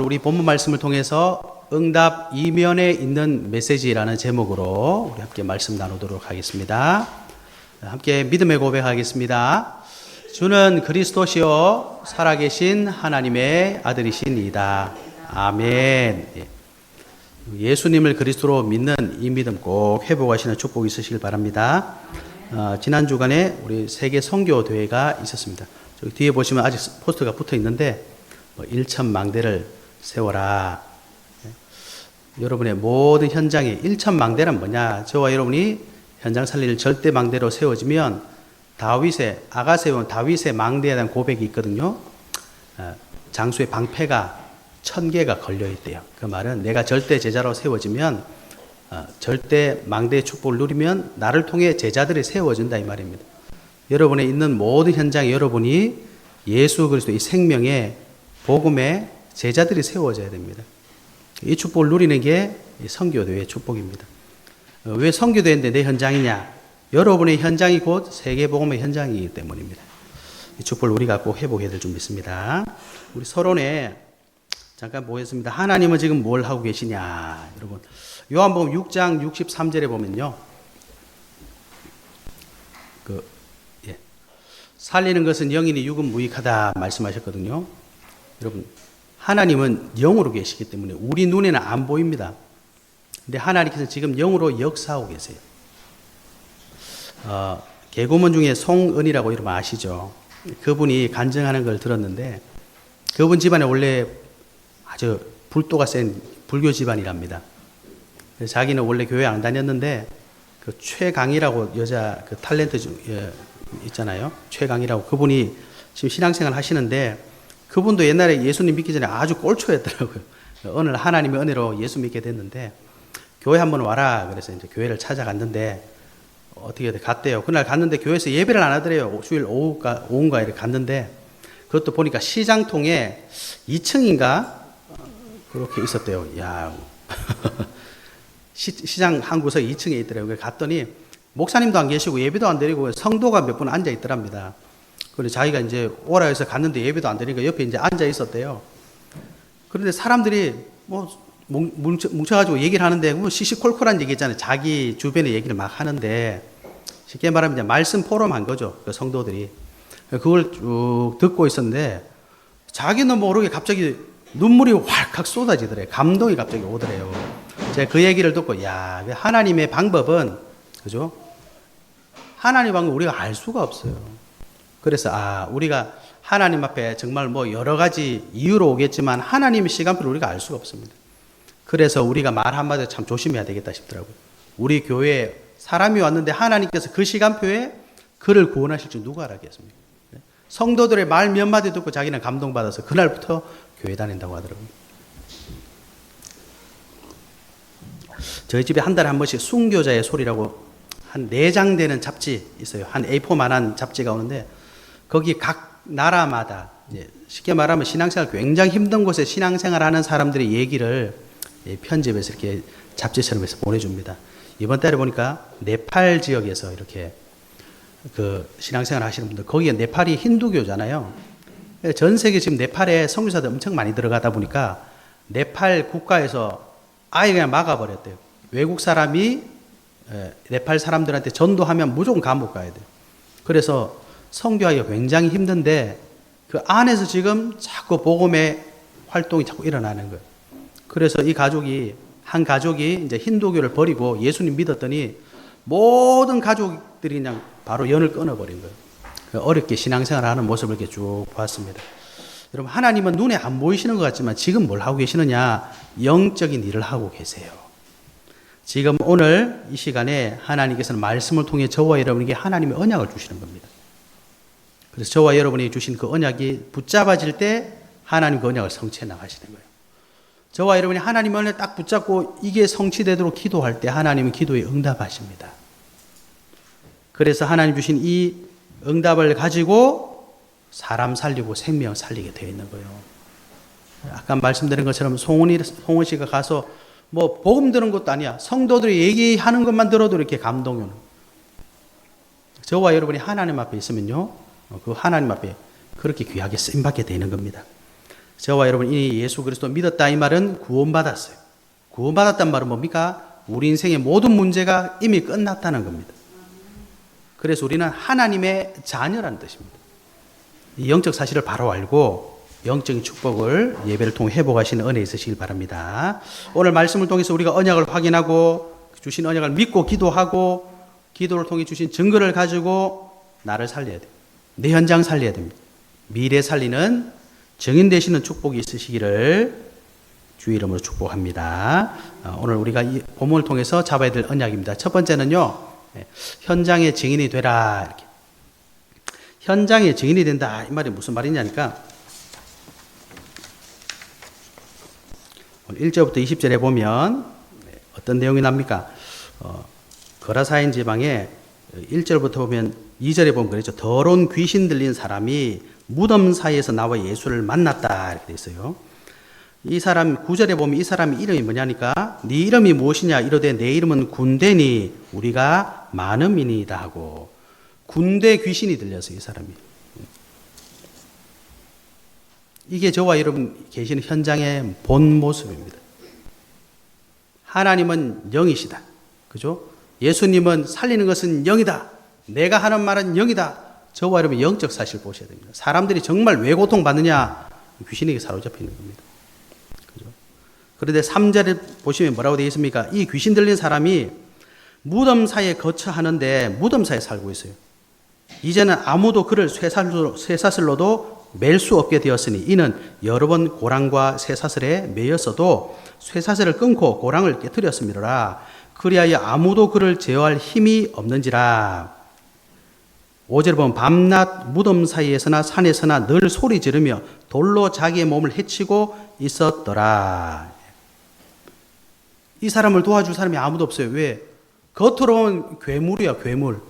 오늘 우리 본문 말씀을 통해서 응답 이면에 있는 메시지라는 제목으로 우리 함께 말씀 나누도록 하겠습니다. 함께 믿음의 고백하겠습니다. 주는 그리스도시요 살아계신 하나님의 아들이시니이다. 아멘. 예수님을 그리스도로 믿는 이 믿음 꼭 회복하시는 축복이 있으시길 바랍니다. 지난 주간에 우리 세계 선교 대회가 있었습니다. 저기 뒤에 보시면 아직 포스터가 붙어 있는데 1,000망대를 세워라. 여러분의 모든 현장에 1,000망대란 뭐냐? 저와 여러분이 현장 살리를 절대 망대로 세워지면 다윗의 아가세온 다윗의 망대에 대한 고백이 있거든요. 장수의 방패가 1,000개가 걸려 있대요. 그 말은 내가 절대 제자로 세워지면 절대 망대의 축복을 누리면 나를 통해 제자들이 세워진다 이 말입니다. 여러분의 있는 모든 현장에 여러분이 예수 그리스도의 생명의 복음의 제자들이 세워져야 됩니다. 이 축복을 누리는 게 선교대회의 축복입니다. 왜 선교대회인데 내 현장이냐? 여러분의 현장이 곧 세계복음의 현장이기 때문입니다. 이 축복을 우리가 꼭 회복해야 될 줄 믿습니다. 우리 서론에 잠깐 보겠습니다. 하나님은 지금 뭘 하고 계시냐? 여러분 요한복음 6장 63절에 보면요. 살리는 것은 영이니 육은 무익하다 말씀하셨거든요. 여러분 하나님은 영으로 계시기 때문에 우리 눈에는 안 보입니다. 근데 하나님께서 지금 영으로 역사하고 계세요. 개고문 중에 송은이라고 여러분 아시죠? 그분이 간증하는 걸 들었는데 그분 집안에 원래 아주 불도가 센 불교 집안이랍니다. 그래서 자기는 원래 교회 안 다녔는데 그 최강이라고 여자 그 탤런트 중 있잖아요. 최강이라고 그분이 지금 신앙생활 하시는데 그분도 옛날에 예수님 믿기 전에 아주 꼴초였더라고요. 어느 날 하나님의 은혜로 예수 믿게 됐는데 교회 한번 와라 그래서 이제 교회를 찾아갔는데 어떻게 갔대요. 그날 갔는데 교회에서 예배를 안 하더래요. 주일 오후인가 이렇게 갔는데 그것도 보니까 시장통에 2층인가 그렇게 있었대요. 야 시장 한 구석 2층에 있더라고요. 갔더니 목사님도 안 계시고 예배도 안 드리고 성도가 몇 분 앉아 있더랍니다. 그래서 자기가 이제 오라 해서 갔는데 예배도 안 드리니까 옆에 이제 앉아 있었대요. 그런데 사람들이 뭉쳐가지고 얘기를 하는데 뭐 시시콜콜한 얘기 있잖아요. 자기 주변의 얘기를 막 하는데 쉽게 말하면 이제 말씀 포럼한 거죠. 그 성도들이. 그걸 쭉 듣고 있었는데 자기는 모르게 갑자기 눈물이 활칵 쏟아지더래요. 감동이 갑자기 오더래요. 제가 그 얘기를 듣고 야, 하나님의 방법은 그죠? 하나님의 방법 우리가 알 수가 없어요. 그래서 우리가 하나님 앞에 정말 뭐 여러 가지 이유로 오겠지만 하나님의 시간표를 우리가 알 수가 없습니다. 그래서 우리가 말 한마디로 참 조심해야 되겠다 싶더라고요. 우리 교회에 사람이 왔는데 하나님께서 그 시간표에 그를 구원하실 줄 누가 알았겠습니까? 성도들의 말 몇 마디 듣고 자기는 감동받아서 그날부터 교회 다닌다고 하더라고요. 저희 집에 한 달에 한 번씩 순교자의 소리라고 한 4장 되는 잡지 있어요. 한 A4만한 잡지가 오는데 거기 각 나라마다 쉽게 말하면 신앙생활 굉장히 힘든 곳에 신앙생활 하는 사람들의 얘기를 편집해서 이렇게 잡지처럼 해서 보내줍니다. 이번 달에 보니까 네팔 지역에서 이렇게 그 신앙생활 하시는 분들 거기에 네팔이 힌두교잖아요. 전 세계 지금 네팔에 선교사들 엄청 많이 들어가다 보니까 네팔 국가에서 아예 그냥 막아버렸대요. 외국 사람이 네팔 사람들한테 전도하면 무조건 감옥 가야 돼요. 그래서 선교하기가 굉장히 힘든데 그 안에서 지금 자꾸 복음의 활동이 자꾸 일어나는 거예요. 그래서 한 가족이 이제 힌두교를 버리고 예수님 믿었더니 모든 가족들이 그냥 바로 연을 끊어버린 거예요. 어렵게 신앙생활 하는 모습을 이렇게 쭉 보았습니다. 여러분, 하나님은 눈에 안 보이시는 것 같지만 지금 뭘 하고 계시느냐? 영적인 일을 하고 계세요. 지금 오늘 이 시간에 하나님께서는 말씀을 통해 저와 여러분에게 하나님의 언약을 주시는 겁니다. 그래서 저와 여러분이 주신 그 언약이 붙잡아질 때 하나님 그 언약을 성취해 나가시는 거예요. 저와 여러분이 하나님의 언약을 딱 붙잡고 이게 성취되도록 기도할 때 하나님은 기도에 응답하십니다. 그래서 하나님 주신 이 응답을 가지고 사람 살리고 생명 살리게 되어 있는 거예요. 아까 말씀드린 것처럼 송은 씨가 가서 뭐 복음 들은 것도 아니야. 성도들이 얘기하는 것만 들어도 이렇게 감동이 오는. 저와 여러분이 하나님 앞에 있으면요. 그 하나님 앞에 그렇게 귀하게 쓰임받게 되는 겁니다. 저와 여러분이 예수 그리스도 믿었다 이 말은 구원받았어요. 구원받았단 말은 뭡니까? 우리 인생의 모든 문제가 이미 끝났다는 겁니다. 그래서 우리는 하나님의 자녀라는 뜻입니다. 이 영적 사실을 바로 알고 영적인 축복을 예배를 통해 회복하시는 은혜 있으시길 바랍니다. 오늘 말씀을 통해서 우리가 언약을 확인하고 주신 언약을 믿고 기도하고 기도를 통해 주신 증거를 가지고 나를 살려야 돼요. 내 현장 살려야 됩니다. 미래 살리는 증인 되시는 축복이 있으시기를 주의 이름으로 축복합니다. 오늘 우리가 이 본문을 통해서 잡아야 될 언약입니다. 첫 번째는요, 현장의 증인이 되라. 이렇게. 현장의 증인이 된다. 이 말이 무슨 말이냐니까, 1절부터 20절에 보면 어떤 내용이 납니까? 거라사인 지방에 1절부터 보면 2절에 보면 그랬죠. 더러운 귀신 들린 사람이 무덤 사이에서 나와 예수를 만났다. 이렇게 돼 있어요. 이 사람 9절에 보면 이 사람 이름이 뭐냐니까 네 이름이 무엇이냐 이러되 내 이름은 군대니 우리가 많음이니이다 하고 군대 귀신이 들려서 이 사람이 이게 저와 여러분 계시는 현장의 본 모습입니다. 하나님은 영이시다. 그죠? 예수님은 살리는 것은 영이다. 내가 하는 말은 영이다. 저와 여러분 영적 사실 보셔야 됩니다. 사람들이 정말 왜 고통받느냐? 귀신에게 사로잡혀 있는 겁니다. 그죠? 그런데 3절에 보시면 뭐라고 되어 있습니까? 이 귀신 들린 사람이 무덤 사이에 거처하는데 무덤 사이에 살고 있어요. 이제는 아무도 그를 쇠사슬로도 맬 수 없게 되었으니 이는 여러 번 고랑과 쇠사슬에 매였어도 쇠사슬을 끊고 고랑을 깨뜨렸음이로라. 그리하여 아무도 그를 제어할 힘이 없는지라. 5절에 보면 밤낮 무덤 사이에서나 산에서나 늘 소리 지르며 돌로 자기의 몸을 해치고 있었더라. 이 사람을 도와줄 사람이 아무도 없어요. 왜? 겉으로는 괴물이야, 괴물.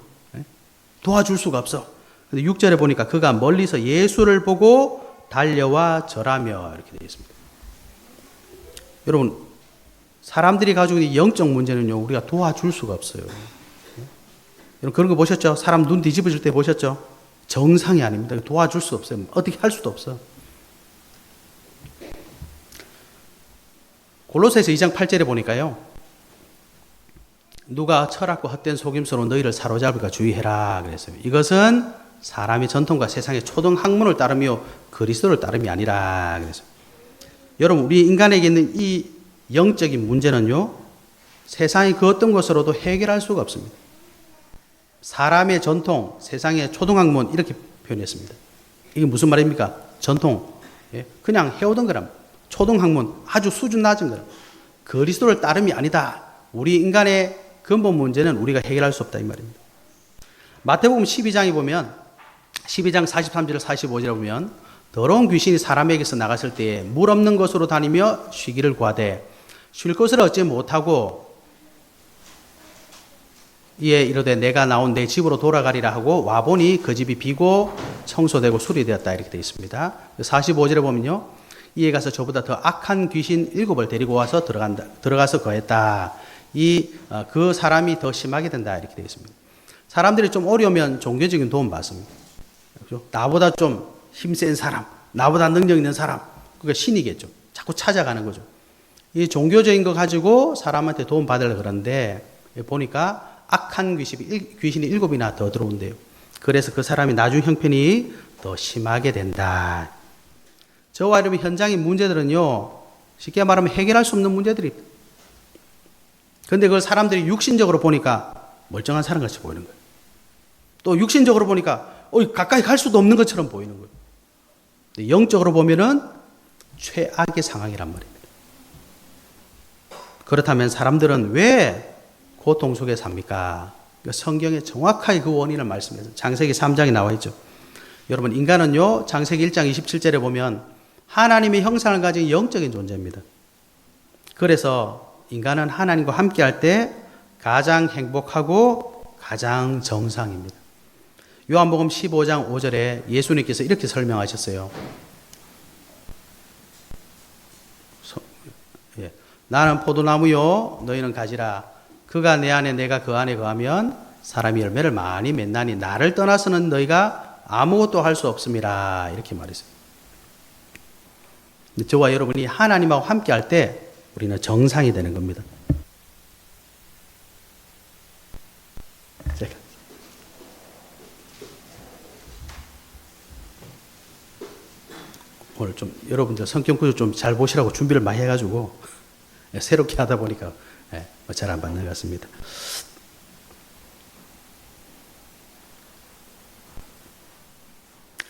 도와줄 수가 없어. 근데 6절에 보니까 그가 멀리서 예수를 보고 달려와 절하며 이렇게 되어 있습니다. 여러분, 사람들이 가지고 있는 영적 문제는요, 우리가 도와줄 수가 없어요. 여러분, 그런 거 보셨죠? 사람 눈 뒤집어질 때 보셨죠? 정상이 아닙니다. 도와줄 수 없어요. 어떻게 할 수도 없어. 골로새서 2장 8절에 보니까요, 누가 철학과 헛된 속임수로 너희를 사로잡을까 주의해라 그랬어요. 이것은 사람의 전통과 세상의 초등 학문을 따르며 그리스도를 따름이 아니라 그랬어요. 여러분, 우리 인간에게 있는 이 영적인 문제는요, 세상의 그 어떤 것으로도 해결할 수가 없습니다. 사람의 전통, 세상의 초등학문 이렇게 표현했습니다. 이게 무슨 말입니까? 전통, 그냥 해오던 거랍. 초등학문, 아주 수준 낮은 거랍. 그리스도를 따름이 아니다. 우리 인간의 근본 문제는 우리가 해결할 수 없다 이 말입니다. 마태복음 12장에 보면 12장 43절 45절에 보면 더러운 귀신이 사람에게서 나갔을 때에 물 없는 곳으로 다니며 쉬기를 구하되 쉴 것을 얻지 못하고 이에 이르되 내가 나온 내 집으로 돌아가리라 하고 와보니 그 집이 비고 청소되고 수리되었다 이렇게 되어 있습니다. 45절에 보면요, 이에 가서 저보다 더 악한 귀신 7을 데리고 와서 들어가서 거했다. 그 사람이 더 심하게 된다 이렇게 되어 있습니다. 사람들이 좀 어려우면 종교적인 도움 받습니다. 그렇죠? 나보다 좀 힘센 사람, 나보다 능력 있는 사람, 그게 신이겠죠. 자꾸 찾아가는 거죠. 이 종교적인 거 가지고 사람한테 도움 받으려고 그러는데 보니까 악한 귀신이 7이나 더 들어온대요. 그래서 그 사람이 나중 형편이 더 심하게 된다. 저와 여러분 현장의 문제들은요, 쉽게 말하면 해결할 수 없는 문제들이. 그런데 그걸 사람들이 육신적으로 보니까 멀쩡한 사람 같이 보이는 거예요. 또 육신적으로 보니까 가까이 갈 수도 없는 것처럼 보이는 거예요. 영적으로 보면은 최악의 상황이란 말입니다. 그렇다면 사람들은 왜 고통 속에 삽니까? 성경에 정확하게 그 원인을 말씀해서 창세기 3장에 나와 있죠. 여러분, 인간은요, 창세기 1장 27절에 보면 하나님의 형상을 가진 영적인 존재입니다. 그래서 인간은 하나님과 함께 할 때 가장 행복하고 가장 정상입니다. 요한복음 15장 5절에 예수님께서 이렇게 설명하셨어요. 나는 포도나무요 너희는 가지라. 그가 내 안에 내가 그 안에 거하면 사람이 열매를 많이 맺나니 나를 떠나서는 너희가 아무것도 할 수 없음이라. 이렇게 말했어요. 저와 여러분이 하나님하고 함께 할 때 우리는 정상이 되는 겁니다. 오늘 좀 여러분들 성경 구조 좀 잘 보시라고 준비를 많이 해가지고 새롭게 하다 보니까 잘 안 받는 것 같습니다.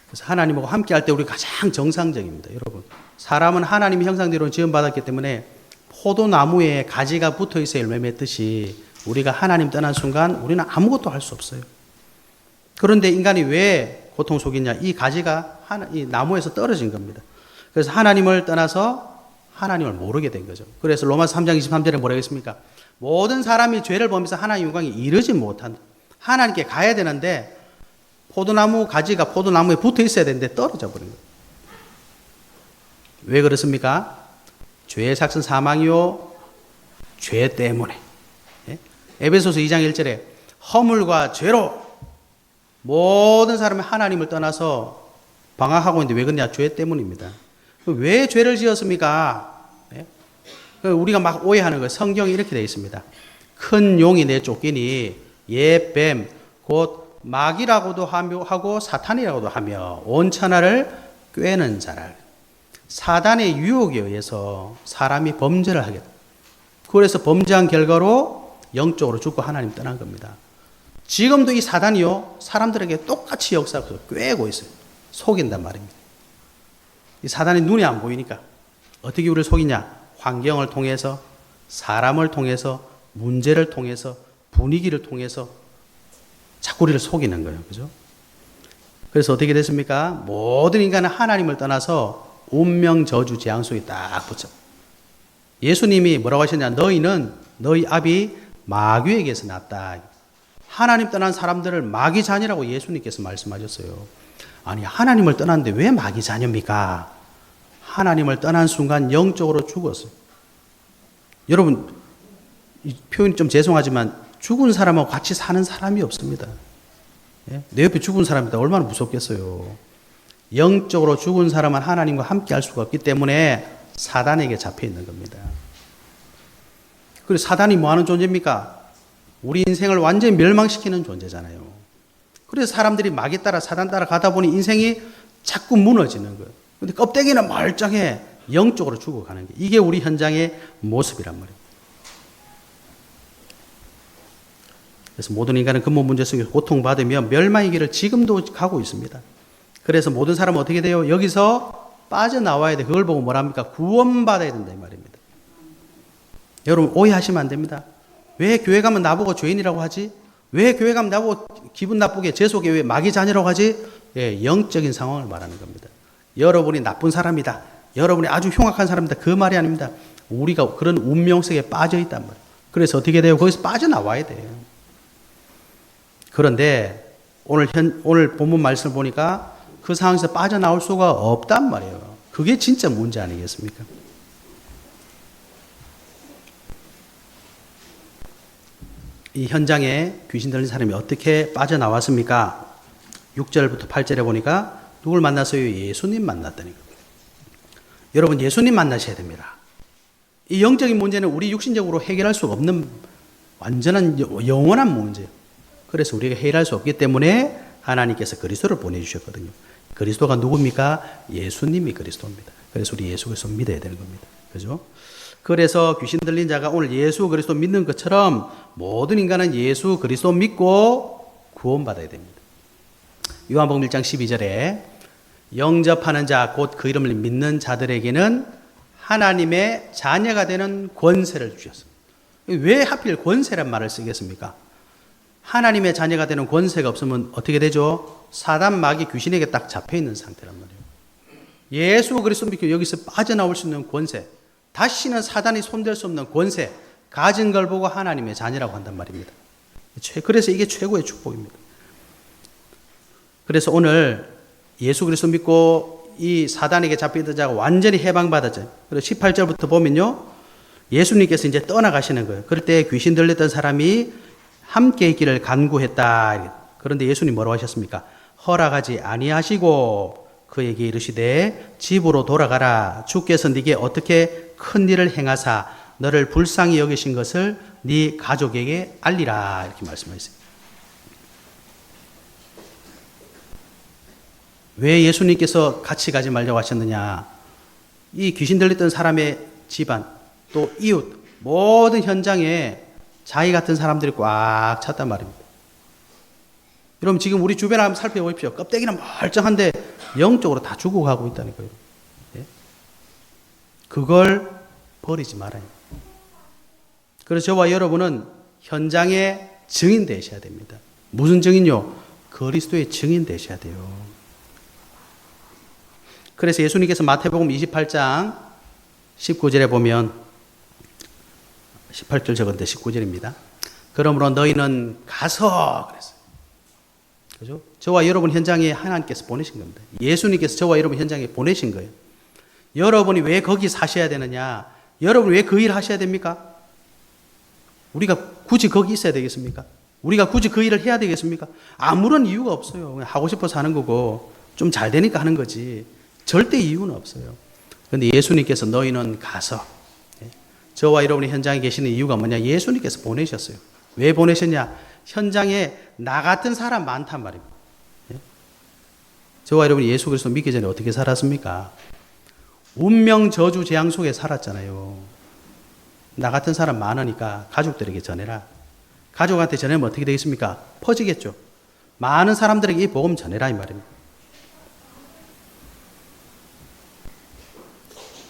그래서 하나님하고 함께 할 때 우리가 가장 정상적입니다. 여러분, 사람은 하나님의 형상대로 지음받았기 때문에 포도나무에 가지가 붙어 있어 열매 맺듯이 우리가 하나님 떠난 순간 우리는 아무것도 할 수 없어요. 그런데 인간이 왜 고통 속이냐? 이 가지가 이 나무에서 떨어진 겁니다. 그래서 하나님을 떠나서 하나님을 모르게 된 거죠. 그래서 로마서 3장 23절에 뭐라고 했습니까? 모든 사람이 죄를 범해서 하나님 영광에 이르지 못한다. 하나님께 가야 되는데 포도나무 가지가 포도나무에 붙어 있어야 되는데 떨어져 버린 거예요. 왜 그렇습니까? 죄의 삭은 사망이요, 죄 때문에. 에베소서 2장 1절에 허물과 죄로 모든 사람이 하나님을 떠나서 방황하고 있는데 왜 그러냐? 죄 때문입니다. 왜 죄를 지었습니까? 우리가 막 오해하는 거예요. 성경이 이렇게 되어 있습니다. 큰 용이 내쫓기니 옛뱀 곧 마귀라고도 하고 사탄이라고도 하며 온 천하를 꿰는 자라. 사단의 유혹에 의해서 사람이 범죄를 하게 됩니다. 그래서 범죄한 결과로 영적으로 죽고 하나님 떠난 겁니다. 지금도 이 사단이요, 사람들에게 똑같이 역사하고 꿰고 있어요. 속인단 말입니다. 이 사단이 눈에 안 보이니까 어떻게 우리를 속이냐? 환경을 통해서, 사람을 통해서, 문제를 통해서, 분위기를 통해서 자꾸 우리를 속이는 거예요. 그죠? 그래서 어떻게 됐습니까? 모든 인간은 하나님을 떠나서 운명, 저주, 재앙 속에 딱 붙여. 예수님이 뭐라고 하셨냐? 너희는 너희 아비 마귀에게서 났다. 하나님 떠난 사람들을 마귀 자녀라고 예수님께서 말씀하셨어요. 아니, 하나님을 떠났는데 왜 마귀 자녀입니까? 하나님을 떠난 순간 영적으로 죽었어요. 여러분, 이 표현이 좀 죄송하지만 죽은 사람하고 같이 사는 사람이 없습니다. 내 옆에 죽은 사람이다. 얼마나 무섭겠어요. 영적으로 죽은 사람은 하나님과 함께 할 수가 없기 때문에 사단에게 잡혀 있는 겁니다. 그래서 사단이 뭐 하는 존재입니까? 우리 인생을 완전히 멸망시키는 존재잖아요. 그래서 사람들이 마귀 따라 사단 따라 가다 보니 인생이 자꾸 무너지는 거예요. 근데 껍데기는 멀쩡해. 영적으로 죽어가는 게. 이게 우리 현장의 모습이란 말이에요. 그래서 모든 인간은 근본 문제 속에서 고통받으며 멸망의 길을 지금도 가고 있습니다. 그래서 모든 사람은 어떻게 돼요? 여기서 빠져나와야 돼. 그걸 보고 뭐랍니까? 구원받아야 된다 이 말입니다. 여러분 오해하시면 안 됩니다. 왜 교회 가면 나보고 죄인이라고 하지? 왜 교회 가면 나보고 기분 나쁘게 제 속에 왜 마귀 자녀라고 하지? 예, 영적인 상황을 말하는 겁니다. 여러분이 나쁜 사람이다. 여러분이 아주 흉악한 사람이다. 그 말이 아닙니다. 우리가 그런 운명 속에 빠져 있단 말이에요. 그래서 어떻게 돼요? 거기서 빠져나와야 돼요. 그런데 오늘 본문 말씀을 보니까 그 상황에서 빠져나올 수가 없단 말이에요. 그게 진짜 문제 아니겠습니까? 이 현장에 귀신 들린 사람이 어떻게 빠져나왔습니까? 6절부터 8절에 보니까 누굴 만났어요? 예수님 만났다는 겁니다. 여러분 예수님 만나셔야 됩니다. 이 영적인 문제는 우리 육신적으로 해결할 수 없는 완전한 영원한 문제예요. 그래서 우리가 해결할 수 없기 때문에 하나님께서 그리스도를 보내주셨거든요. 그리스도가 누굽니까? 예수님이 그리스도입니다. 그래서 우리 예수 그리스도 믿어야 되는 겁니다. 그죠? 그래서 귀신 들린 자가 오늘 예수 그리스도 믿는 것처럼 모든 인간은 예수 그리스도 믿고 구원받아야 됩니다. 요한복음 1장 12절에 영접하는 자 곧 그 이름을 믿는 자들에게는 하나님의 자녀가 되는 권세를 주셨습니다. 왜 하필 권세란 말을 쓰겠습니까? 하나님의 자녀가 되는 권세가 없으면 어떻게 되죠? 사단 마귀 귀신에게 딱 잡혀있는 상태란 말이에요. 예수 그리스도 믿고 여기서 빠져나올 수 있는 권세, 다시는 사단이 손댈 수 없는 권세 가진 걸 보고 하나님의 자녀라고 한단 말입니다. 그래서 이게 최고의 축복입니다. 그래서 오늘 예수 그리스도 믿고 이 사단에게 잡혀있던 자가 완전히 해방받았죠. 그리고 18절부터 보면요, 예수님께서 이제 떠나가시는 거예요. 그럴 때 귀신 들렸던 사람이 함께 있기를 간구했다. 그런데 예수님 뭐라고 하셨습니까? 허락하지 아니하시고 그에게 이르시되 집으로 돌아가라. 주께서 네게 어떻게 큰 일을 행하사 너를 불쌍히 여기신 것을 네 가족에게 알리라. 이렇게 말씀하셨어요. 왜 예수님께서 같이 가지 말라고 하셨느냐? 이 귀신 들렸던 사람의 집안, 또 이웃, 모든 현장에 자기 같은 사람들이 꽉 찼단 말입니다. 여러분 지금 우리 주변을 한번 살펴보십시오. 껍데기는 멀쩡한데 영적으로 다 죽어가고 있다니까요. 예? 그걸 버리지 말아요. 그래서 저와 여러분은 현장의 증인 되셔야 됩니다. 무슨 증인요? 그리스도의 증인 되셔야 돼요. 그래서 예수님께서 마태복음 28장 19절에 보면 18절 적은데 19절입니다. 그러므로 너희는 가서 그랬어요. 그죠? 저와 여러분 현장에 하나님께서 보내신 겁니다. 예수님께서 저와 여러분 현장에 보내신 거예요. 여러분이 왜 거기 사셔야 되느냐? 여러분 왜 그 일 하셔야 됩니까? 우리가 굳이 거기 있어야 되겠습니까? 우리가 굳이 그 일을 해야 되겠습니까? 아무런 이유가 없어요. 그냥 하고 싶어서 하는 거고 좀 잘 되니까 하는 거지. 절대 이유는 없어요. 그런데 예수님께서 너희는 가서, 저와 여러분이 현장에 계시는 이유가 뭐냐? 예수님께서 보내셨어요. 왜 보내셨냐? 현장에 나 같은 사람 많단 말입니다. 저와 여러분이 예수 그리스도 믿기 전에 어떻게 살았습니까? 운명 저주 재앙 속에 살았잖아요. 나 같은 사람 많으니까 가족들에게 전해라. 가족한테 전하면 어떻게 되겠습니까? 퍼지겠죠. 많은 사람들에게 이 복음 전해라 이 말입니다.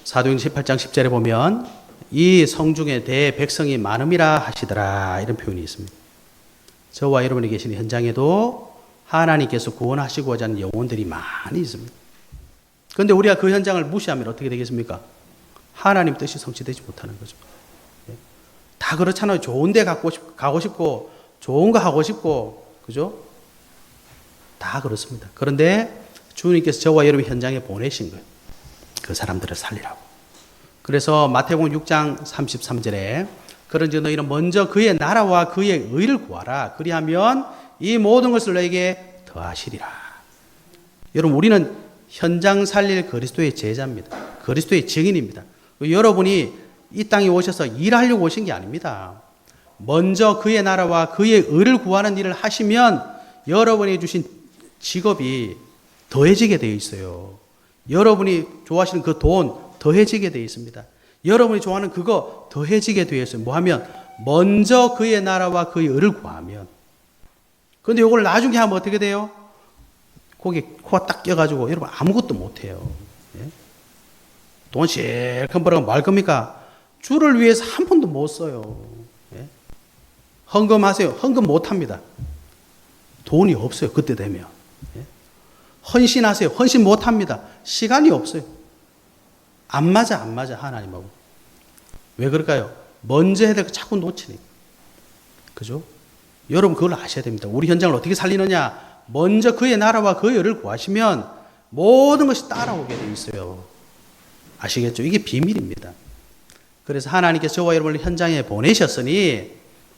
사도행전 18장 10절에 보면 이 성중에 대백성이 많음이라 하시더라 이런 표현이 있습니다. 저와 여러분이 계시는 현장에도 하나님께서 구원하시고자 하는 영혼들이 많이 있습니다. 그런데 우리가 그 현장을 무시하면 어떻게 되겠습니까? 하나님 뜻이 성취되지 못하는 거죠. 다 그렇잖아요. 좋은 데 가고 싶고 좋은 거 하고 싶고 그죠? 다 그렇습니다. 그런데 주님께서 저와 여러분 현장에 보내신 거예요. 그 사람들을 살리라고. 그래서 마태복음 6장 33절에 그런즉 너희는 먼저 그의 나라와 그의 의를 구하라. 그리하면 이 모든 것을 너에게 더하시리라. 여러분 우리는 현장 살릴 그리스도의 제자입니다. 그리스도의 증인입니다. 여러분이 이 땅에 오셔서 일하려고 오신 게 아닙니다. 먼저 그의 나라와 그의 의를 구하는 일을 하시면 여러분이 주신 직업이 더해지게 되어 있어요. 여러분이 좋아하시는 그 돈 더해지게 되어 있습니다. 여러분이 좋아하는 그거 더해지게 되어 있어요. 뭐 하면? 먼저 그의 나라와 그의 의를 구하면. 그런데 이걸 나중에 하면 어떻게 돼요? 거기 코가 딱 껴가지고 여러분 아무것도 못해요. 예? 돈 실컷 벌어가 뭐 할 겁니까? 주를 위해서 한 푼도 못 써요. 예? 헌금하세요. 헌금 못합니다. 돈이 없어요. 그때 되면. 예? 헌신하세요. 헌신 못합니다. 시간이 없어요. 안 맞아 하나님하고. 왜 그럴까요? 먼저 해야 될 거 자꾸 놓치니까. 그죠? 여러분 그걸 아셔야 됩니다. 우리 현장을 어떻게 살리느냐? 먼저 그의 나라와 그의 의를 구하시면 모든 것이 따라오게 돼 있어요. 아시겠죠? 이게 비밀입니다. 그래서 하나님께서 저와 여러분을 현장에 보내셨으니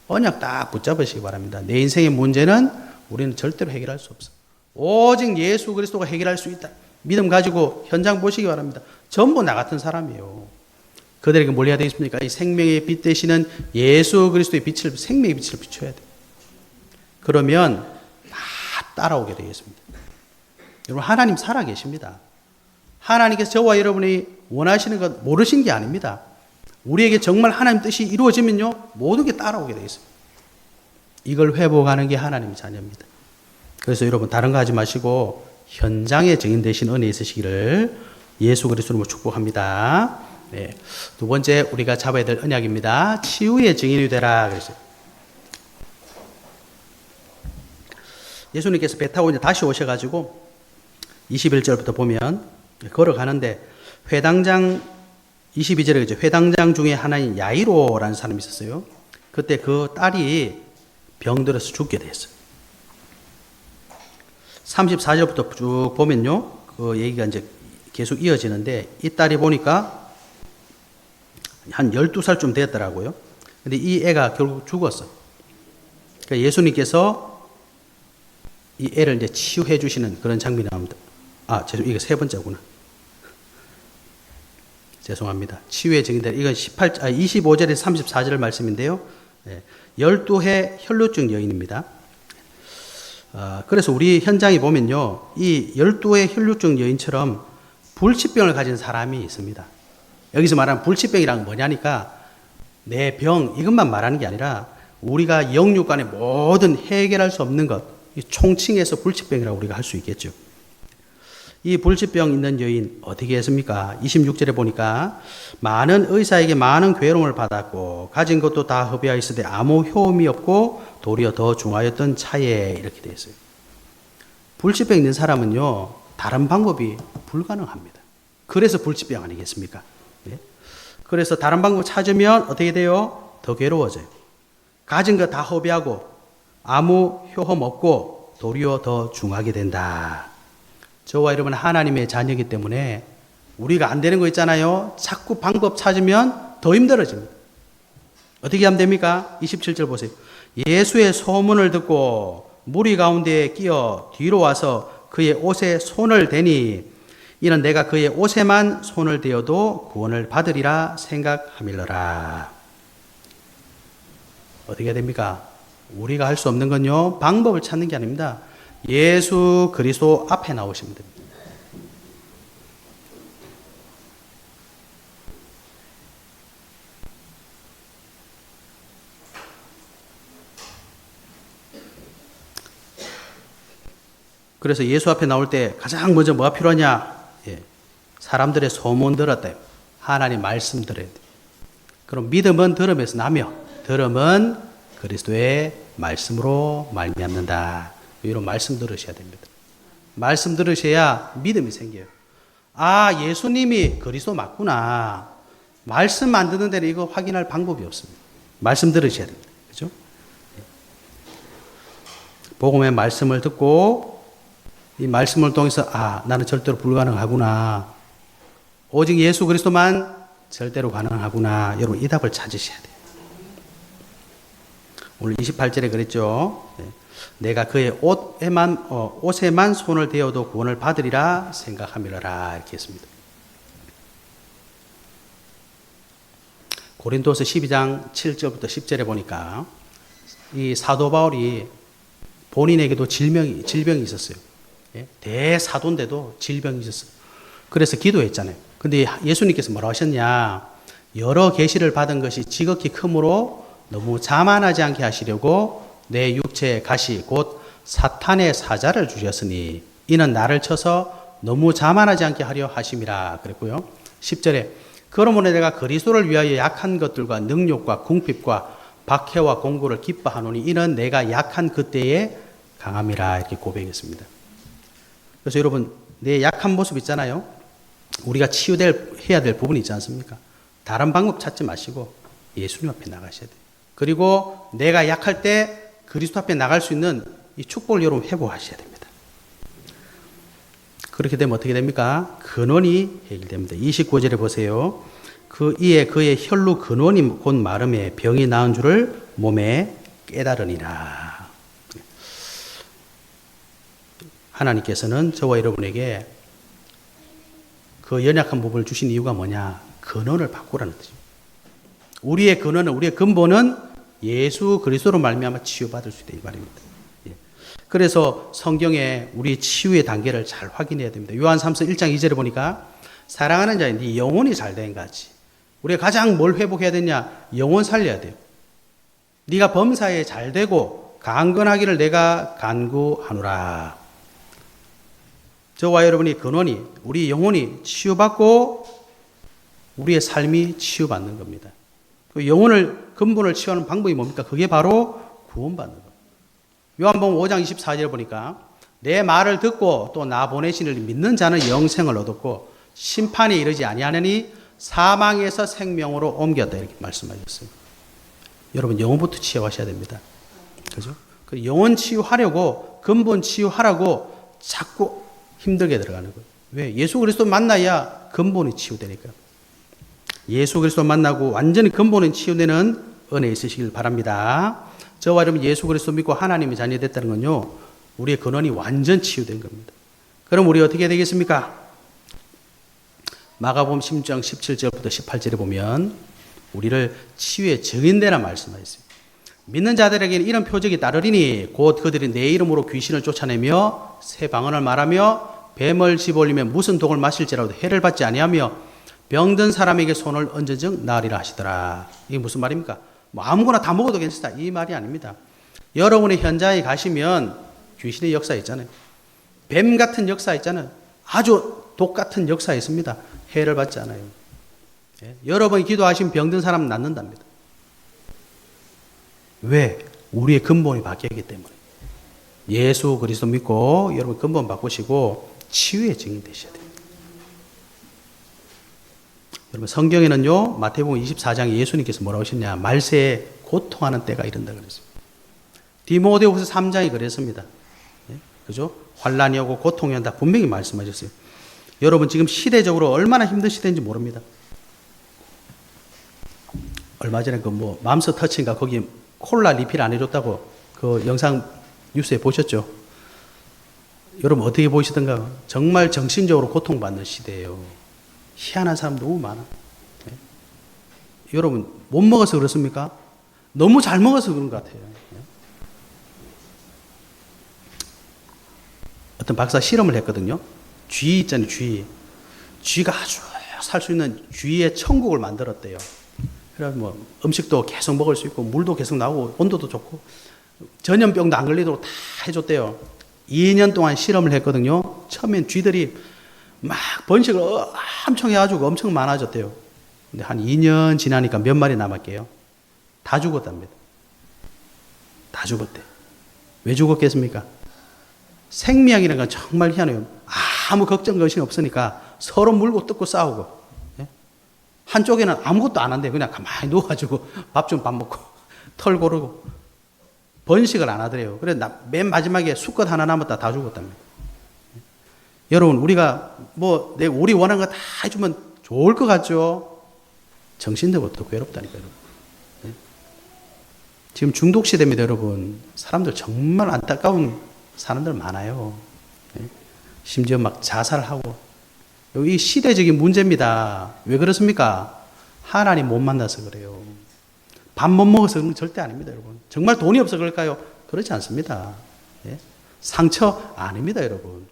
언약 딱 붙잡으시기 바랍니다. 내 인생의 문제는 우리는 절대로 해결할 수 없어. 오직 예수 그리스도가 해결할 수 있다. 믿음 가지고 현장 보시기 바랍니다. 전부 나 같은 사람이에요. 그들에게 뭘 해야 되겠습니까? 이 생명의 빛 되시는 예수 그리스도의 빛을, 생명의 빛을 비춰야 돼요. 그러면 다 따라오게 되겠습니다. 여러분 하나님 살아계십니다. 하나님께서 저와 여러분이 원하시는 것 모르신 게 아닙니다. 우리에게 정말 하나님 뜻이 이루어지면요 모든 게 따라오게 되어 있습니다. 이걸 회복하는 게 하나님의 자녀입니다. 그래서 여러분 다른 거 하지 마시고 현장에 증인 되신 은혜 있으시기를 예수 그리스도로 축복합니다. 네. 두 번째 우리가 잡아야 될 언약입니다. 치유의 증인이 되라 그랬어요. 예수님께서 배 타고 이제 다시 오셔가지고 21절부터 보면 걸어가는데 회당장 22절에 그죠. 회당장 중에 하나인 야이로라는 사람이 있었어요. 그때 그 딸이 병들어서 죽게 됐어요. 34절부터 쭉 보면요. 그 얘기가 이제 계속 이어지는데 이 딸이 보니까 한 12살쯤 됐더라고요. 근데 이 애가 결국 죽었어. 그러니까 예수님께서 이 애를 이제 치유해 주시는 그런 장면이 나옵니다. 이게 세 번째구나. 죄송합니다. 치유의 증인들. 이건 25절에서 34절 말씀인데요. 12해 혈루증 여인입니다. 그래서 우리 현장에 보면요. 이 12해 혈루증 여인처럼 불치병을 가진 사람이 있습니다. 여기서 말하는 불치병이란 뭐냐니까 내 병, 이것만 말하는 게 아니라 우리가 영육간의 모든 해결할 수 없는 것, 총칭해서 불치병이라고 우리가 할 수 있겠죠. 이 불치병 있는 여인 어떻게 했습니까? 26절에 보니까 많은 의사에게 많은 괴로움을 받았고 가진 것도 다 허비하여 있으되 아무 효험이 없고 도리어 더 중하였던 차에 이렇게 되어 있어요. 불치병 있는 사람은요. 다른 방법이 불가능합니다. 그래서 불치병 아니겠습니까? 네? 그래서 다른 방법 찾으면 어떻게 돼요? 더 괴로워져요. 가진 거 다 허비하고 아무 효험 없고 도리어 더 중하게 된다. 저와 여러분 하나님의 자녀이기 때문에 우리가 안 되는 거 있잖아요. 자꾸 방법 찾으면 더 힘들어집니다. 어떻게 하면 됩니까? 27절 보세요. 예수의 소문을 듣고 무리 가운데에 끼어 뒤로 와서 그의 옷에 손을 대니 이는 내가 그의 옷에만 손을 대어도 구원을 받으리라 생각함일러라. 어떻게 해야 됩니까? 우리가 할 수 없는 건요. 방법을 찾는 게 아닙니다. 예수 그리스도 앞에 나오시면 됩니다. 그래서 예수 앞에 나올 때 가장 먼저 뭐가 필요하냐? 사람들의 소문 들었대요. 하나님 말씀 들어야 돼요. 그럼 믿음은 들음에서 나며 들음은 그리스도의 말씀으로 말미암는다. 이런 말씀 들으셔야 됩니다. 말씀 들으셔야 믿음이 생겨요. 예수님이 그리스도 맞구나. 말씀 안 듣는 데는 이거 확인할 방법이 없습니다. 말씀 들으셔야 됩니다. 그죠? 복음의 말씀을 듣고 이 말씀을 통해서 나는 절대로 불가능하구나. 오직 예수 그리스도만 절대로 가능하구나. 여러분 이 답을 찾으셔야 돼요. 오늘 28절에 그랬죠. 내가 그의 옷에만 손을 대어도 구원을 받으리라 생각함이라 이렇게 했습니다. 고린도서 12장 7절부터 10절에 보니까 이 사도 바울이 본인에게도 질병이 있었어요. 대사도인데도 질병이 있었어요. 그래서 기도했잖아요. 근데 예수님께서 뭐라고 하셨냐? 여러 계시를 받은 것이 지극히 크므로 너무 자만하지 않게 하시려고 내 육체에 가시 곧 사탄의 사자를 주셨으니 이는 나를 쳐서 너무 자만하지 않게 하려 하심이라 그랬고요. 10절에 그러므로 내가 그리스도를 위하여 약한 것들과 능욕과 궁핍과 박해와 공고를 기뻐하노니 이는 내가 약한 그때에 강함이라 이렇게 고백했습니다. 그래서 여러분 내 약한 모습 있잖아요. 우리가 해야 될 부분이 있지 않습니까? 다른 방법 찾지 마시고 예수님 앞에 나가셔야 돼요. 그리고 내가 약할 때 그리스도 앞에 나갈 수 있는 이 축복을 여러분 회복하셔야 됩니다. 그렇게 되면 어떻게 됩니까? 근원이 해결됩니다. 29절에 보세요. 이에 그의 혈루 근원이 곧 마름에 병이 나은 줄을 몸에 깨달으니라. 하나님께서는 저와 여러분에게 그 연약한 부분을 주신 이유가 뭐냐? 근원을 바꾸라는 뜻입니다. 우리의 근원은, 우리의 근본은 예수 그리스도로 말미암아 치유받을 수 있다 이 말입니다. 그래서 성경에 우리 치유의 단계를 잘 확인해야 됩니다. 요한 3서 1장 2절에 보니까 사랑하는 자여 네 영혼이 잘된 거지. 우리가 가장 뭘 회복해야 되냐? 영혼 살려야 돼요. 네가 범사에 잘되고 강건하기를 내가 간구하노라. 저와 여러분이 근원이 우리 영혼이 치유받고 우리의 삶이 치유받는 겁니다. 그 영혼을 근본을 치유하는 방법이 뭡니까? 그게 바로 구원받는 겁니다. 요한복음 5장 24절에 보니까 내 말을 듣고 또 나 보내신 이를 믿는 자는 영생을 얻었고 심판에 이르지 아니하느니 사망에서 생명으로 옮겼다 이렇게 말씀하셨어요. 여러분 영혼부터 치유하셔야 됩니다. 그죠? 그 영혼 치유하려고 근본 치유하라고 자꾸 힘들게 들어가는 거예요. 왜? 예수 그리스도 만나야 근본이 치유되니까. 예수 그리스도 만나고 완전히 근본이 치유되는 은혜 있으시길 바랍니다. 저와 여러분 예수 그리스도 믿고 하나님의 자녀 됐다는 건요. 우리의 근원이 완전 치유된 겁니다. 그럼 우리 어떻게 되겠습니까? 마가복음 16장 17절부터 18절에 보면 우리를 치유의 증인되라 말씀하셨습니다. 믿는 자들에게는 이런 표적이 따르리니 곧 그들이 내 이름으로 귀신을 쫓아내며 새 방언을 말하며 뱀을 집어올리며 무슨 독을 마실지라도 해를 받지 아니하며 병든 사람에게 손을 얹은즉 나으리라 하시더라. 이게 무슨 말입니까? 뭐 아무거나 다 먹어도 괜찮다 이 말이 아닙니다. 여러분의 현장에 가시면 귀신의 역사 있잖아요. 뱀 같은 역사 있잖아요. 아주 독 같은 역사 있습니다. 해를 받지 않아요. 예? 여러분이 기도하시면 병든 사람은 낫는답니다. 왜? 우리의 근본이 바뀌었기 때문에. 예수 그리스도 믿고 여러분 근본 바꾸시고 치유의 증인 되셔야 돼요. 여러분 성경에는요 마태복음 24장에 예수님께서 뭐라고 하셨냐, 말세에 고통하는 때가 이른다 그랬습니다. 디모데후서 3장이 그랬습니다. 예? 그죠? 환난이 오고 고통이 온다 분명히 말씀하셨어요. 여러분 지금 시대적으로 얼마나 힘든 시대인지 모릅니다. 얼마 전에 그 뭐 맘스 터치인가 거기 콜라 리필 안 해줬다고 그 영상 뉴스에 보셨죠? 여러분 어떻게 보시던가 정말 정신적으로 고통받는 시대예요. 희한한 사람 너무 많아. 네? 여러분 못 먹어서 그렇습니까? 너무 잘 먹어서 그런 것 같아요. 네? 어떤 박사 실험을 했거든요. 쥐 있잖아요. 쥐가 아주 살 수 있는 쥐의 천국을 만들었대요. 그래서 뭐 음식도 계속 먹을 수 있고 물도 계속 나오고 온도도 좋고 전염병도 안 걸리도록 다 해줬대요. 2년 동안 실험을 했거든요. 처음엔 쥐들이 막 번식을 엄청 해가지고 엄청 많아졌대요. 근데 한 2년 지나니까 몇 마리 남았게요. 다 죽었답니다. 다 죽었대. 왜 죽었겠습니까? 생명이라는 건 정말 희한해요. 아무 걱정 것이 없으니까 서로 물고 뜯고 싸우고. 한쪽에는 아무것도 안 한대. 그냥 가만히 누워가지고 밥 좀 밥 먹고 털 고르고 번식을 안 하더래요. 그래 맨 마지막에 수컷 하나 남았다 다 죽었답니다. 여러분 우리가 뭐 우리 원하는 거 다 해주면 좋을 것 같죠? 정신적으로 더 괴롭다니까요. 지금 중독 시대입니다, 여러분. 사람들 정말 안타까운 사람들 많아요. 심지어 막 자살하고. 이 시대적인 문제입니다. 왜 그렇습니까? 하나님 못 만나서 그래요. 밥 못 먹어서 그런 건 절대 아닙니다, 여러분. 정말 돈이 없어 그럴까요? 그렇지 않습니다. 예? 상처 아닙니다, 여러분.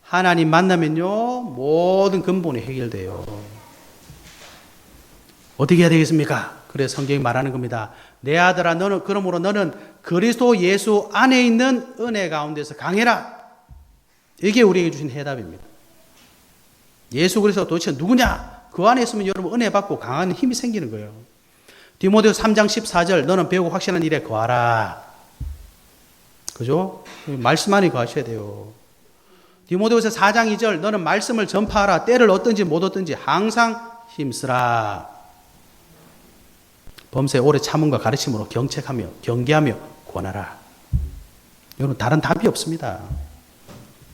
하나님 만나면요, 모든 근본이 해결돼요. 어떻게 해야 되겠습니까? 그래서 성경이 말하는 겁니다. 내 아들아, 너는, 그러므로 너는 그리스도 예수 안에 있는 은혜 가운데서 강해라. 이게 우리에게 주신 해답입니다. 예수 그리스도가 도대체 누구냐? 그 안에 있으면 여러분 은혜 받고 강한 힘이 생기는 거예요. 디모데후서 3장 14절 너는 배우고 확신한 일에 거하라. 그죠? 말씀 안에 거하셔야 돼요. 디모데후서 4장 2절 너는 말씀을 전파하라. 때를 얻든지 못 얻든지 항상 힘쓰라. 범사에 오래 참음과 가르침으로 경책하며 경계하며 권하라. 여러분 다른 답이 없습니다.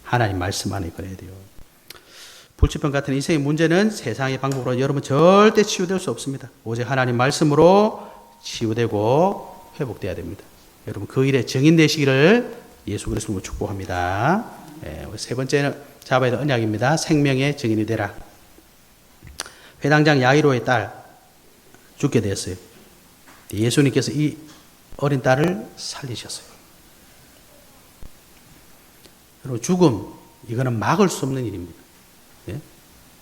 하나님 말씀 안에 거해야 돼요. 불치병 같은 인생의 문제는 세상의 방법으로 여러분 절대 치유될 수 없습니다. 오직 하나님 말씀으로 치유되고 회복돼야 됩니다. 여러분 그 일에 증인 되시기를 예수 그리스도로 축복합니다. 세 번째는 잡아야 될 언약입니다. 생명의 증인이 되라. 회당장 야이로의 딸 죽게 되었어요. 예수님께서 이 어린 딸을 살리셨어요. 여러분 죽음 이거는 막을 수 없는 일입니다. 예?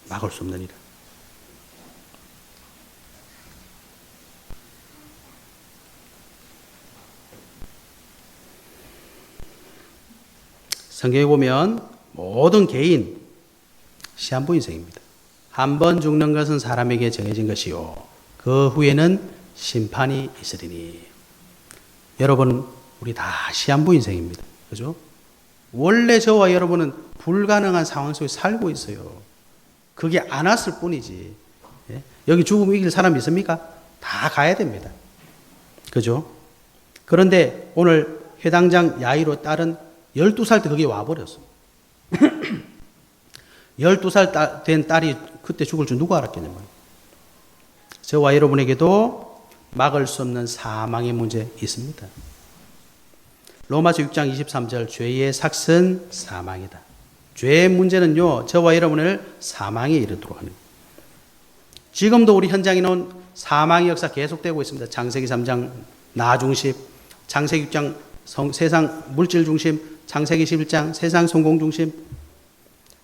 막을 수 없는 일. 성경에 보면 모든 개인 시한부 인생입니다. 한 번 죽는 것은 사람에게 정해진 것이요 그 후에는 심판이 있으리니. 여러분 우리 다 시한부 인생입니다. 그죠? 원래 저와 여러분은 불가능한 상황 속에 살고 있어요. 그게 안 왔을 뿐이지. 예? 여기 죽음 이길 사람 있습니까? 다 가야 됩니다. 그죠? 그런데 오늘 회당장 야이로 딸은 12살 때 거기에 와버렸어. 12살 된 딸이 그때 죽을 줄 누가 알았겠냐면. 저와 여러분에게도 막을 수 없는 사망의 문제 있습니다. 로마서 6장 23절 죄의 삭은 사망이다. 죄의 문제는요, 저와 여러분을 사망에 이르도록 하는 거예요. 지금도 우리 현장에는 사망의 역사 계속되고 있습니다. 창세기 3장 나 중심, 창세기 6장 세상 물질 중심, 창세기 11장 세상 성공 중심,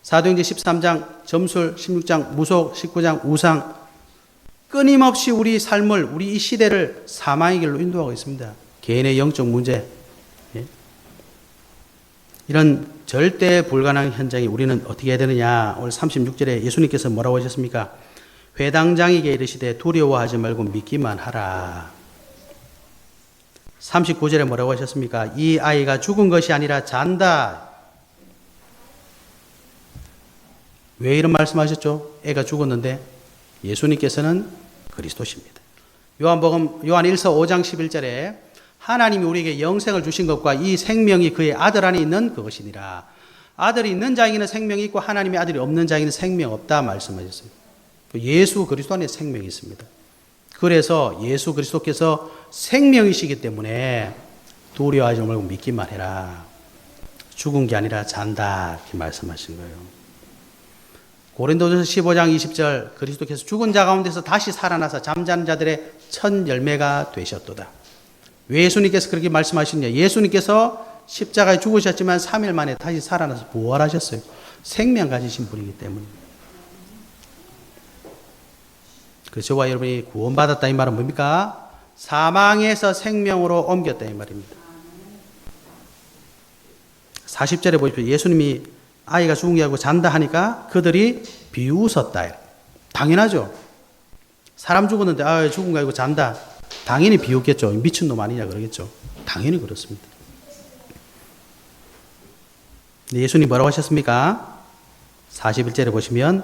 사도행전 13장 점술, 16장 무속, 19장 우상, 끊임없이 우리 삶을, 우리 이 시대를 사망의 길로 인도하고 있습니다. 개인의 영적 문제, 이런 절대 불가능한 현장에 우리는 어떻게 해야 되느냐. 오늘 36절에 예수님께서 뭐라고 하셨습니까? 회당장에게 이르시되 두려워하지 말고 믿기만 하라. 39절에 뭐라고 하셨습니까? 이 아이가 죽은 것이 아니라 잔다. 왜 이런 말씀하셨죠? 애가 죽었는데 예수님께서는 그리스도십니다. 요한복음 요한 1서 5장 11절에 하나님이 우리에게 영생을 주신 것과 이 생명이 그의 아들 안에 있는 그것이니라. 아들이 있는 자에게는 생명이 있고 하나님의 아들이 없는 자에게는 생명 없다 말씀하셨어요. 예수 그리스도 안에 생명이 있습니다. 그래서 예수 그리스도께서 생명이시기 때문에 두려워하지 말고 믿기만 해라. 죽은 게 아니라 잔다 이렇게 말씀하신 거예요. 고린도전서 15장 20절 그리스도께서 죽은 자 가운데서 다시 살아나서 잠자는 자들의 첫 열매가 되셨도다. 왜 예수님께서 그렇게 말씀하시냐? 예수님께서 십자가에 죽으셨지만 3일 만에 다시 살아나서 부활하셨어요. 생명 가지신 분이기 때문에. 그래서 저와 여러분이 구원받았다 이 말은 뭡니까? 사망에서 생명으로 옮겼다 이 말입니다. 40절에 보십시오. 예수님이 아이가 죽은 게 아니고 잔다 하니까 그들이 비웃었다. 당연하죠. 사람 죽었는데 아 죽은 거 아니고 잔다. 당연히 비웃겠죠. 미친놈 아니냐 그러겠죠. 당연히 그렇습니다. 예수님 뭐라고 하셨습니까? 41절에 보시면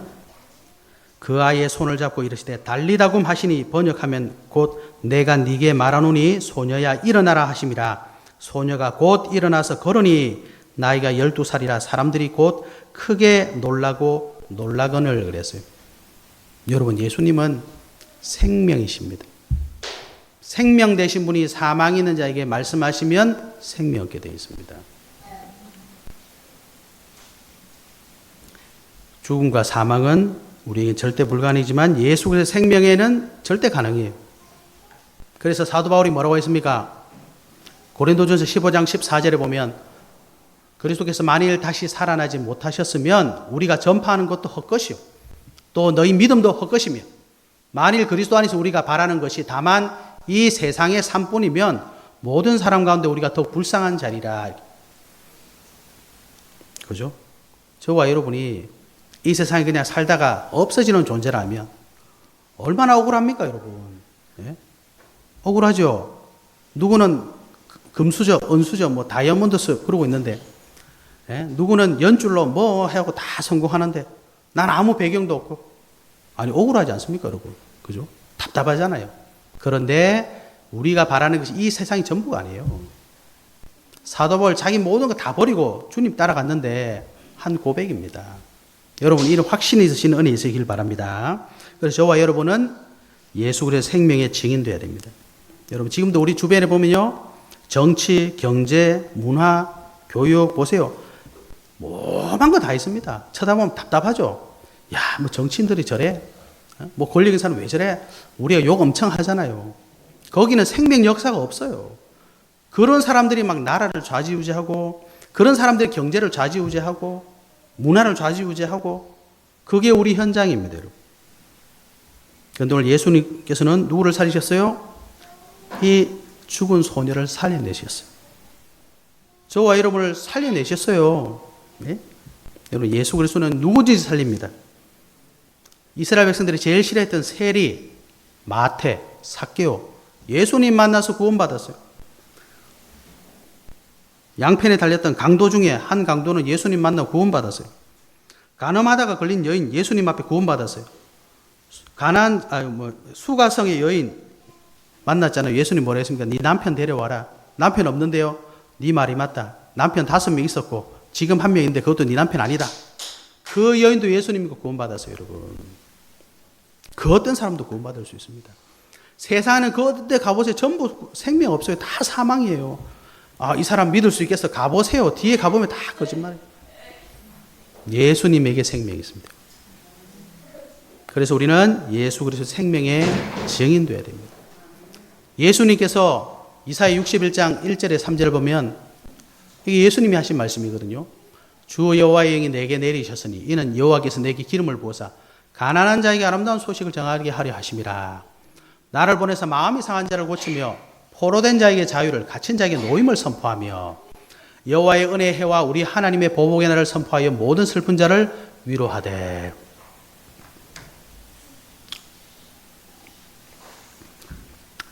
그 아이의 손을 잡고 이르시되 달리다굼 하시니 번역하면 곧 내가 네게 말하노니 소녀야 일어나라 하심이라. 소녀가 곧 일어나서 걸으니 나이가 12살이라 사람들이 곧 크게 놀라고 놀라거늘 그랬어요. 여러분 예수님은 생명이십니다. 생명 되신 분이 사망이 있는 자에게 말씀하시면 생명 얻게 되어 있습니다. 죽음과 사망은 우리에게 절대 불가능이지만 예수 그리스도의 생명에는 절대 가능해요. 그래서 사도 바울이 뭐라고 했습니까? 고린도전서 15장 14절에 보면 그리스도께서 만일 다시 살아나지 못하셨으면 우리가 전파하는 것도 헛것이요 또 너희 믿음도 헛것이며 만일 그리스도 안에서 우리가 바라는 것이 다만 이 세상의 삶뿐이면 모든 사람 가운데 우리가 더 불쌍한 자리라. 그죠? 저와 여러분이 이 세상에 그냥 살다가 없어지는 존재라면 얼마나 억울합니까, 여러분? 예? 억울하죠? 누구는 금수저, 은수저, 뭐 다이아몬드스 그러고 있는데, 예? 누구는 연줄로 뭐 하고 다 성공하는데, 난 아무 배경도 없고, 아니, 억울하지 않습니까, 여러분? 그죠? 답답하잖아요. 그런데 우리가 바라는 것이 이 세상이 전부가 아니에요. 사도 바울 자기 모든 거 다 버리고 주님 따라갔는데 한 고백입니다. 여러분 이런 확신이 있으시는 은혜 있으시길 바랍니다. 그래서 저와 여러분은 예수 그리스도의 생명의 증인되어야 됩니다. 여러분 지금도 우리 주변에 보면요. 정치, 경제, 문화, 교육 보세요. 뭐만 거 다 있습니다. 쳐다보면 답답하죠. 야, 뭐 정치인들이 저래? 뭐 권력 있는 사람 왜 저래? 우리가 욕 엄청 하잖아요. 거기는 생명 역사가 없어요. 그런 사람들이 막 나라를 좌지우지하고 그런 사람들이 경제를 좌지우지하고 문화를 좌지우지하고 그게 우리 현장입니다. 여러분. 그런데 오늘 예수님께서는 누구를 살리셨어요? 이 죽은 소녀를 살려내셨어요. 저와 여러분을 살려내셨어요. 네? 여러분 예수 그리스도는 누구든지 살립니다. 이스라엘 백성들이 제일 싫어했던 세리, 마태, 삭개오 예수님 만나서 구원받았어요. 양편에 달렸던 강도 중에 한 강도는 예수님 만나 구원받았어요. 간음하다가 걸린 여인 예수님 앞에 구원받았어요. 수가성의 여인 만났잖아요. 예수님 뭐라 했습니까? 네 남편 데려와라. 남편 없는데요. 네 말이 맞다. 남편 5명 있었고 지금 1명인데 그것도 네 남편 아니다. 그 여인도 예수님 믿고 구원받았어요. 여러분. 그 어떤 사람도 구원받을 수 있습니다. 세상에는 그 어떤 데 가보세요. 전부 생명 없어요. 다 사망이에요. 아, 이 사람 믿을 수 있겠어. 가보세요. 뒤에 가보면 다 거짓말이에요. 예수님에게 생명이 있습니다. 그래서 우리는 예수 그리스도 생명의 증인되어야 됩니다. 예수님께서 이사야 61장 1절에 3절을 보면 이게 예수님이 하신 말씀이거든요. 주 여호와의 영이 내게 내리셨으니 이는 여호와께서 내게 기름을 부어사 가난한 자에게 아름다운 소식을 전하게 하려 하심이라. 나를 보내서 마음이 상한 자를 고치며 포로된 자에게 자유를, 갇힌 자에게 노임을 선포하며 여호와의 은혜의 해와 우리 하나님의 보복의 날을 선포하여 모든 슬픈 자를 위로하되.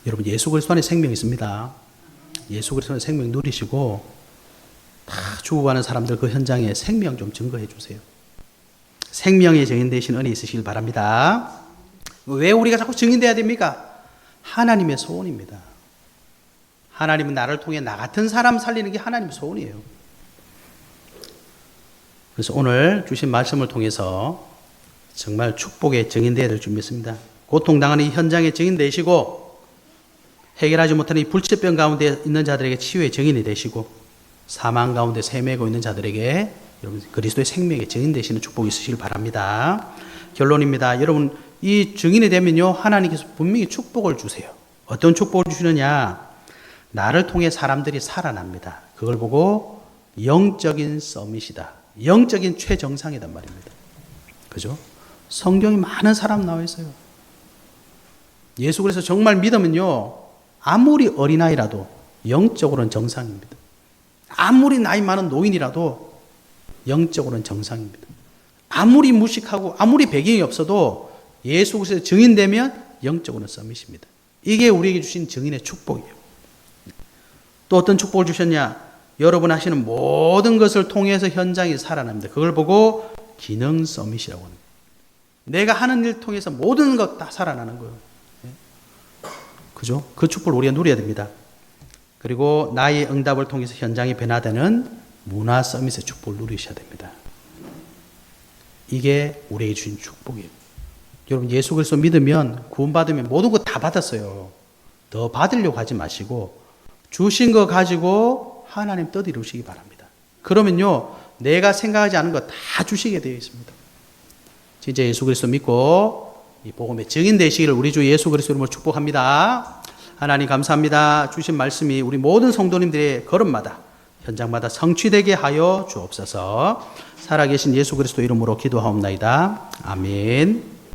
여러분, 예수 그리스도 안에 생명이 있습니다. 예수 그리스도 안에 생명 누리시고 다 죽어가는 사람들 그 현장에 생명 좀 증거해 주세요. 생명의 증인 되신 은혜 있으시길 바랍니다. 왜 우리가 자꾸 증인돼야 됩니까? 하나님의 소원입니다. 하나님은 나를 통해 나 같은 사람 살리는 게 하나님의 소원이에요. 그래서 오늘 주신 말씀을 통해서 정말 축복의 증인되어야 될 줄 믿습니다. 고통당하는 이 현장에 증인되시고 해결하지 못하는 이 불치병 가운데 있는 자들에게 치유의 증인이 되시고 사망 가운데 헤매고 있는 자들에게 여러분 그리스도의 생명의 증인 되시는 축복이 있으시길 바랍니다. 결론입니다. 여러분 이 증인이 되면요 하나님께서 분명히 축복을 주세요. 어떤 축복을 주시느냐? 나를 통해 사람들이 살아납니다. 그걸 보고 영적인 서밋이다. 영적인 최정상이란 말입니다. 그죠? 성경에 많은 사람 나와 있어요. 예수 그래서 정말 믿으면요 아무리 어린아이라도 영적으로는 정상입니다. 아무리 나이 많은 노인이라도 영적으로는 정상입니다. 아무리 무식하고 아무리 배경이 없어도 예수 그리스도의 증인되면 영적으로는 서밋입니다. 이게 우리에게 주신 증인의 축복이에요. 또 어떤 축복을 주셨냐? 여러분 하시는 모든 것을 통해서 현장이 살아납니다. 그걸 보고 기능 서밋이라고 합니다. 내가 하는 일 통해서 모든 것 다 살아나는 거예요. 그죠? 그 축복을 우리가 누려야 됩니다. 그리고 나의 응답을 통해서 현장이 변화되는 문화 서밋의 축복을 누리셔야 됩니다. 이게 우리에게 주신 축복이에요. 여러분 예수 그리스도 믿으면 구원받으면 모든 거 다 받았어요. 더 받으려고 하지 마시고 주신 거 가지고 하나님 뜻 이루시기 바랍니다. 그러면요 내가 생각하지 않은 거 다 주시게 되어 있습니다. 진짜 예수 그리스도 믿고 이 복음의 증인 되시기를 우리 주 예수 그리스도 이름으로 축복합니다. 하나님 감사합니다. 주신 말씀이 우리 모든 성도님들의 걸음마다 현장마다 성취되게 하여 주옵소서. 살아계신 예수 그리스도 이름으로 기도하옵나이다. 아멘.